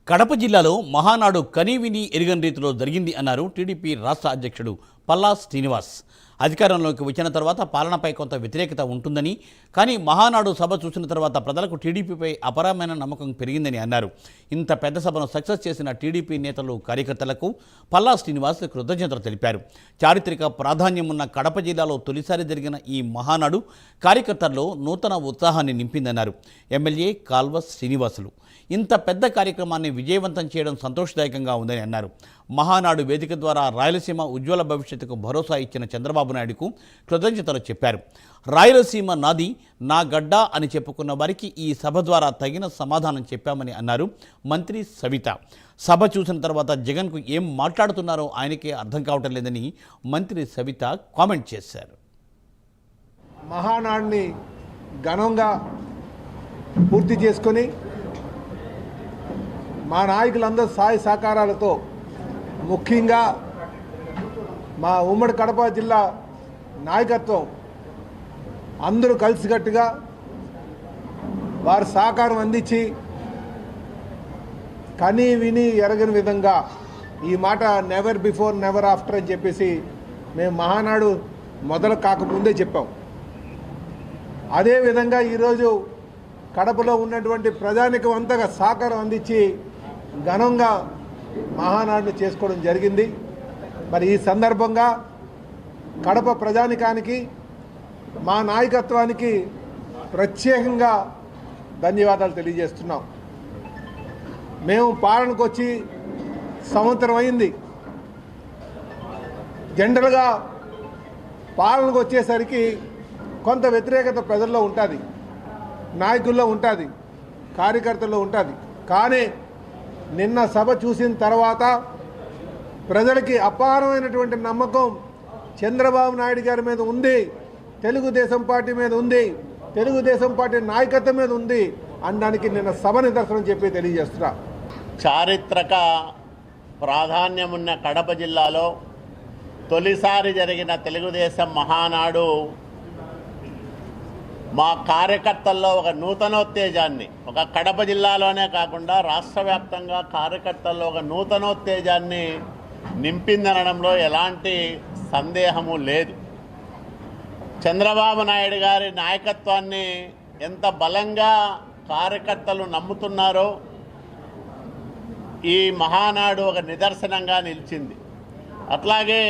కడప జిల్లాలో మహానాడు కనీవిని ఎరుగని రీతిలో జరిగింది అన్నారు టీడీపీ రాష్ట్ర అధ్యక్షుడు పల్లా శ్రీనివాస్. అధికారంలోకి వచ్చిన తర్వాత పాలనపై కొంత వ్యతిరేకత ఉంటుందని, కానీ మహానాడు సభ చూసిన తర్వాత ప్రజలకు టీడీపీపై అపారమైన నమ్మకం పెరిగిందని అన్నారు. ఇంత పెద్ద సభను సక్సెస్ చేసిన టీడీపీ నేతలు, కార్యకర్తలకు పల్లా శ్రీనివాస్ కృతజ్ఞతలు తెలిపారు. చారిత్రక ప్రాధాన్యం ఉన్న కడప జిల్లాలో తొలిసారి జరిగిన ఈ మహానాడు కార్యకర్తల్లో నూతన ఉత్సాహాన్ని నింపిందన్నారు. ఎమ్మెల్యే కాల్వ శ్రీనివాసులు ఇంత పెద్ద కార్యక్రమాన్ని విజయవంతం చేయడం సంతోషదాయకంగా ఉందని అన్నారు. మహానాడు వేదిక ద్వారా రాయలసీమ ఉజ్వల భవిష్యత్తుకు భరోసా ఇచ్చిన చంద్రబాబు నాయుడుకు కృతజ్ఞతలు చెప్పారు. రాయలసీమ నాది, నా గడ్డ అని చెప్పుకున్న వారికి ఈ సభ ద్వారా తగిన సమాధానం చెప్పామని అన్నారు మంత్రి సవిత. సభ చూసిన తర్వాత జగన్కు ఏం మాట్లాడుతున్నారో ఆయనకే అర్థం కావటం లేదని మంత్రి సవిత కామెంట్ చేశారు. మహానాడిని ఘనంగా పూర్తి చేసుకొని మా నాయకులందరూ సహాయ సహకారాలతో, ముఖ్యంగా మా ఉమ్మడి కడప జిల్లా నాయకత్వం అందరూ కలిసికట్టుగా వారి సహకారం అందించి కనీ విని ఎరగని విధంగా ఈ మాట నెవర్ బిఫోర్ నెవర్ ఆఫ్టర్ అని చెప్పేసి మేము మహానాడు మొదలు కాకముందే చెప్పాం. అదేవిధంగా ఈరోజు కడపలో ఉన్నటువంటి ప్రజానికం అంతగా సహకారం అందించి ఘనంగా మహానాడును చేసుకోవడం జరిగింది. మరి ఈ సందర్భంగా కడప ప్రజానికానికి, మా నాయకత్వానికి ప్రత్యేకంగా ధన్యవాదాలు తెలియజేస్తున్నాం. మేము పాలనకు వచ్చి సంవత్సరం అయింది. జనరల్గా పాలనకు వచ్చేసరికి కొంత వ్యతిరేకత ప్రజల్లో ఉంటుంది, నాయకుల్లో ఉంటుంది, కార్యకర్తల్లో ఉంటుంది. కానీ నిన్న సభ చూసిన తర్వాత ప్రజలకి అపారమైనటువంటి నమ్మకం చంద్రబాబు నాయుడు గారి మీద ఉంది, తెలుగుదేశం పార్టీ మీద ఉంది, తెలుగుదేశం పార్టీ నాయకత్వం మీద ఉంది అనడానికి నిన్న సభ నిదర్శనం చెప్పి తెలియజేస్తున్నా. చారిత్రక ప్రాధాన్యమున్న కడప జిల్లాలో తొలిసారి జరిగిన తెలుగుదేశం మహానాడు మా కార్యకర్తల్లో ఒక నూతనోత్తేజాన్ని, ఒక కడప జిల్లాలోనే కాకుండా రాష్ట్ర వ్యాప్తంగా కార్యకర్తల్లో ఒక నూతనోత్తేజాన్ని నింపిందనడంలో ఎలాంటి సందేహము లేదు. చంద్రబాబు నాయుడు గారి నాయకత్వాన్ని ఎంత బలంగా కార్యకర్తలు నమ్ముతున్నారో ఈ మహానాడు ఒక నిదర్శనంగా నిలిచింది. అట్లాగే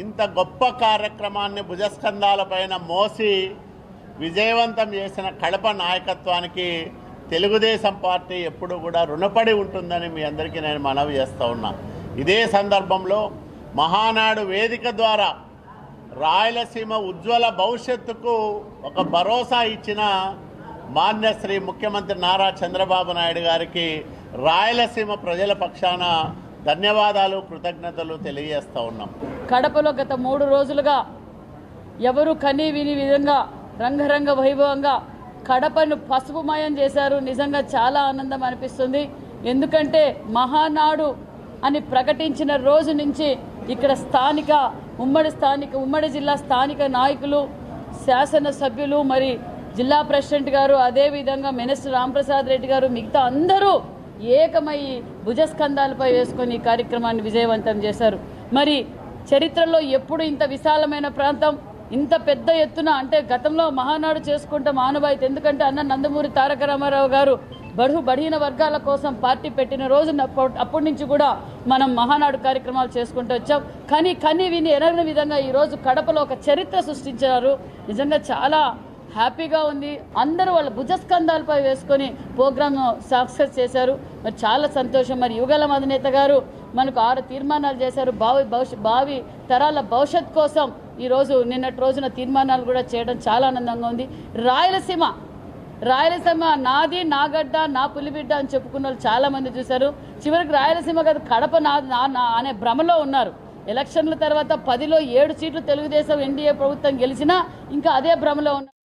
ఇంత గొప్ప కార్యక్రమాన్ని భుజస్కంధాలపైన మోసి విజయవంతం చేసిన కడప నాయకత్వానికి తెలుగుదేశం పార్టీ ఎప్పుడు కూడా రుణపడి ఉంటుందని మీ అందరికీ నేను మనవి చేస్తూ ఉన్నా. ఇదే సందర్భంలో మహానాడు వేదిక ద్వారా రాయలసీమ ఉజ్వల భవిష్యత్తుకు ఒక భరోసా ఇచ్చిన మాన్యశ్రీ ముఖ్యమంత్రి నారా చంద్రబాబు నాయుడు గారికి రాయలసీమ ప్రజల పక్షాన ధన్యవాదాలు, కృతజ్ఞతలు తెలియజేస్తూ ఉన్నాం. కడపలో గత 3 రోజులుగా ఎవరు కనీ విని విధంగా రంగరంగ వైభవంగా కడపను పసుపుమయం చేశారు. నిజంగా చాలా ఆనందం అనిపిస్తుంది. ఎందుకంటే మహానాడు అని ప్రకటించిన రోజు నుంచి ఇక్కడ ఉమ్మడి జిల్లా స్థానిక నాయకులు, శాసనసభ్యులు, మరి జిల్లా ప్రెసిడెంట్ గారు, అదేవిధంగా మినిస్టర్ రాంప్రసాద్ రెడ్డి గారు, మిగతా అందరూ ఏకమై భుజస్కంధాలపై వేసుకొని ఈ కార్యక్రమాన్ని విజయవంతం చేశారు. మరి చరిత్రలో ఎప్పుడు ఇంత విశాలమైన ప్రాంతం, ఇంత పెద్ద ఎత్తున, అంటే గతంలో మహానాడు చేసుకుంటాం ఆనవాయితీ. ఎందుకంటే అన్న నందమూరి తారక రామారావు గారు బలహీన వర్గాల కోసం పార్టీ పెట్టిన రోజు అప్పటి నుంచి కూడా మనం మహానాడు కార్యక్రమాలు చేసుకుంటూ వచ్చాం. కానీ కనీ విని ఎరగని విధంగా ఈరోజు కడపలో ఒక చరిత్ర సృష్టించారు. నిజంగా చాలా హ్యాపీగా ఉంది. అందరూ వాళ్ళ భుజస్కంధాలపై వేసుకొని ప్రోగ్రామ్ సక్సెస్ చేశారు. మరి చాలా సంతోషం. మరి యుగళం అధినేత గారు మనకు 6 తీర్మానాలు చేశారు. భావి తరాల భవిష్యత్ కోసం ఈరోజు నిన్నటి రోజున తీర్మానాలు కూడా చేయడం చాలా ఆనందంగా ఉంది. రాయలసీమ నాది, నా గడ్డ, నా పులిబిడ్డ అని చెప్పుకున్న వాళ్ళు చాలామంది చూశారు. చివరికి రాయలసీమ కాదు కడప అనే భ్రమలో ఉన్నారు. ఎలక్షన్ల తర్వాత 10లో 7 సీట్లు తెలుగుదేశం ఎన్డీఏ ప్రభుత్వం గెలిచినా ఇంకా అదే భ్రమలో ఉన్నారు.